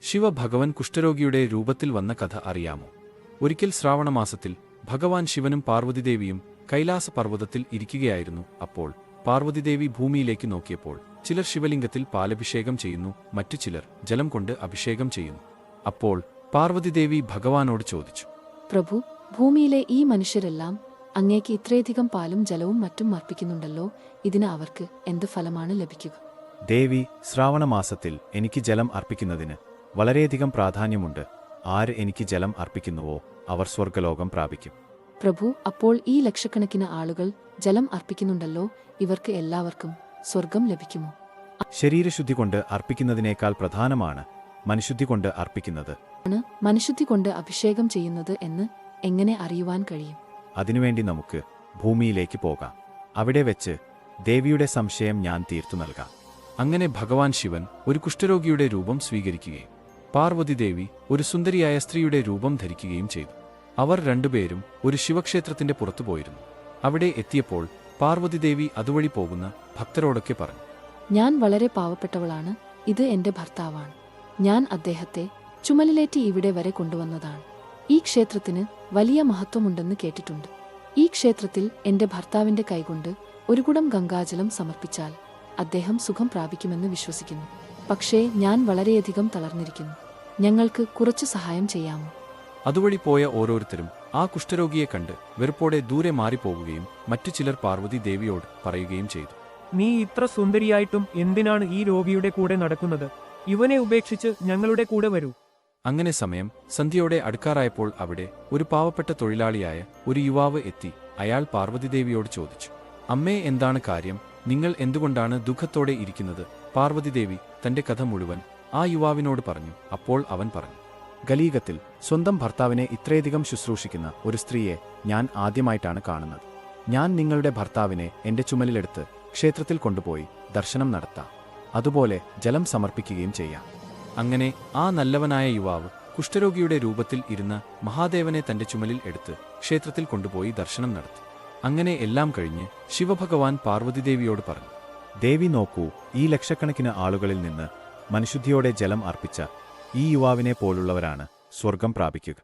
ശിവ ഭഗവാൻ കുഷ്ഠരോഗിയുടെ രൂപത്തിൽ വന്ന കഥ അറിയാമോ? ഒരിക്കൽ ശ്രാവണമാസത്തിൽ ഭഗവാൻ ശിവനും പാർവതിദേവിയും കൈലാസ പർവ്വതത്തിൽ ഇരിക്കുകയായിരുന്നു. അപ്പോൾ പാർവതിദേവി ഭൂമിയിലേക്ക് നോക്കിയപ്പോൾ ചിലർ ശിവലിംഗത്തിൽ പാലഭിഷേകം ചെയ്യുന്നു, മറ്റു ചിലർ ജലം കൊണ്ട് അഭിഷേകം ചെയ്യുന്നു. അപ്പോൾ പാർവതിദേവി ഭഗവാനോട് ചോദിച്ചു, പ്രഭു, ഭൂമിയിലെ ഈ മനുഷ്യരെല്ലാം അങ്ങേക്ക് ഇത്രയധികം പാലും ജലവും മറ്റും അർപ്പിക്കുന്നുണ്ടല്ലോ, ഇതിന് അവർക്ക് എന്ത് ഫലമാണ് ലഭിക്കുക? ദേവി, ശ്രാവണമാസത്തിൽ എനിക്ക് ജലം അർപ്പിക്കുന്നതിന് വളരെയധികം പ്രാധാന്യമുണ്ട്. ആര് എനിക്ക് ജലം അർപ്പിക്കുന്നുവോ അവർ സ്വർഗ്ഗലോകം പ്രാപിക്കും. പ്രഭു, അപ്പോൾ ഈ ലക്ഷക്കണക്കിന് ആളുകൾ ജലം അർപ്പിക്കുന്നുണ്ടല്ലോ, ഇവർക്ക് എല്ലാവർക്കും സ്വർഗം ലഭിക്കുമോ? ശരീരശുദ്ധി കൊണ്ട് അർപ്പിക്കുന്നതിനേക്കാൾ പ്രധാനമാണ് മനഃശുദ്ധി കൊണ്ട് അർപ്പിക്കുന്നത്. മനഃശുദ്ധി കൊണ്ട് അഭിഷേകം ചെയ്യുന്നത് എന്ന് എങ്ങനെ അറിയുവാൻ കഴിയും? അതിനുവേണ്ടി നമുക്ക് ഭൂമിയിലേക്ക് പോകാം. അവിടെ വെച്ച് ദേവിയുടെ സംശയം ഞാൻ തീർത്തു നൽകാം. അങ്ങനെ ഭഗവാൻ ശിവൻ ഒരു കുഷ്ഠരോഗിയുടെ രൂപം സ്വീകരിക്കുകയും പാർവതിദേവി ഒരു സുന്ദരിയായ സ്ത്രീയുടെ രൂപം ധരിക്കുകയും ചെയ്തു. അവർ രണ്ടുപേരും ഒരു ശിവക്ഷേത്രത്തിന്റെ പുറത്തു പോയിരുന്നു. അവിടെ എത്തിയപ്പോൾ പാർവതിദേവി അതുവഴി പോകുന്ന ഭക്തരോടൊക്കെ പറഞ്ഞു, ഞാൻ വളരെ പാവപ്പെട്ടവളാണ്, ഇത് എന്റെ ഭർത്താവാണ്. ഞാൻ അദ്ദേഹത്തെ ചുമലിലേറ്റി ഇവിടെ വരെ കൊണ്ടുവന്നതാണ്. ഈ ക്ഷേത്രത്തിന് വലിയ മഹത്വമുണ്ടെന്ന് കേട്ടിട്ടുണ്ട്. ഈ ക്ഷേത്രത്തിൽ എന്റെ ഭർത്താവിന്റെ കൈകൊണ്ട് ഒരു കുടം ഗംഗാജലം സമർപ്പിച്ചാൽ അദ്ദേഹം സുഖം പ്രാപിക്കുമെന്ന് വിശ്വസിക്കുന്നു. പക്ഷേ ഞാൻ വളരെയധികം തളർന്നിരിക്കുന്നു. ഞങ്ങൾക്ക് കുറച്ച് സഹായം ചെയ്യാമോ? അതുവഴി പോയ ഓരോരുത്തരും ആ കുഷ്ഠരോഗിയെ കണ്ട് വെറുപ്പോടെ ദൂരെ മാറിപ്പോകുകയും മറ്റു ചിലർ പാർവതി ദേവിയോട് പറയുകയും ചെയ്തു, നീ ഇത്ര സുന്ദരിയായിട്ടും എന്തിനാണ് ഈ രോഗിയുടെ കൂടെ നടക്കുന്നത്? ഇവനെ ഉപേക്ഷിച്ച് ഞങ്ങളുടെ കൂടെ വരൂ. അങ്ങനെ സമയം സന്ധ്യയോടെ അടുക്കാറായപ്പോൾ അവിടെ ഒരു പാവപ്പെട്ട തൊഴിലാളിയായ ഒരു യുവാവ് എത്തി. അയാൾ പാർവതിദേവിയോട് ചോദിച്ചു, അമ്മേ, എന്താണ് കാര്യം? നിങ്ങൾ എന്തുകൊണ്ടാണ് ദുഃഖത്തോടെ ഇരിക്കുന്നത്? പാർവതിദേവി തന്റെ കഥ മുഴുവൻ ആ യുവാവിനോട് പറഞ്ഞു. അപ്പോൾ അവൻ പറഞ്ഞു, ഗലീഗത്തിൽ സ്വന്തം ഭർത്താവിനെ ഇത്രയധികം ശുശ്രൂഷിക്കുന്ന ഒരു സ്ത്രീയെ ഞാൻ ആദ്യമായിട്ടാണ് കാണുന്നത്. ഞാൻ നിങ്ങളുടെ ഭർത്താവിനെ എന്റെ ചുമലിലെടുത്ത് ക്ഷേത്രത്തിൽ കൊണ്ടുപോയി ദർശനം നടത്താം, അതുപോലെ ജലം സമർപ്പിക്കുകയും ചെയ്യാം. അങ്ങനെ ആ നല്ലവനായ യുവാവ് കുഷ്ഠരോഗിയുടെ രൂപത്തിൽ ഇരുന്ന മഹാദേവനെ തന്റെ ചുമലിൽ എടുത്ത് ക്ഷേത്രത്തിൽ കൊണ്ടുപോയി ദർശനം നടത്തി. അങ്ങനെ എല്ലാം കഴിഞ്ഞ് ശിവഭഗവാൻ പാർവതിദേവിയോട് പറഞ്ഞു, ദേവി നോക്കൂ, ഈ ലക്ഷക്കണക്കിന് ആളുകളിൽ നിന്ന് മനഃശുദ്ധിയോടെ ജലം അർപ്പിച്ച ഈ യുവാവിനെ പോലുള്ളവരാണ് സ്വർഗം പ്രാപിക്കുക.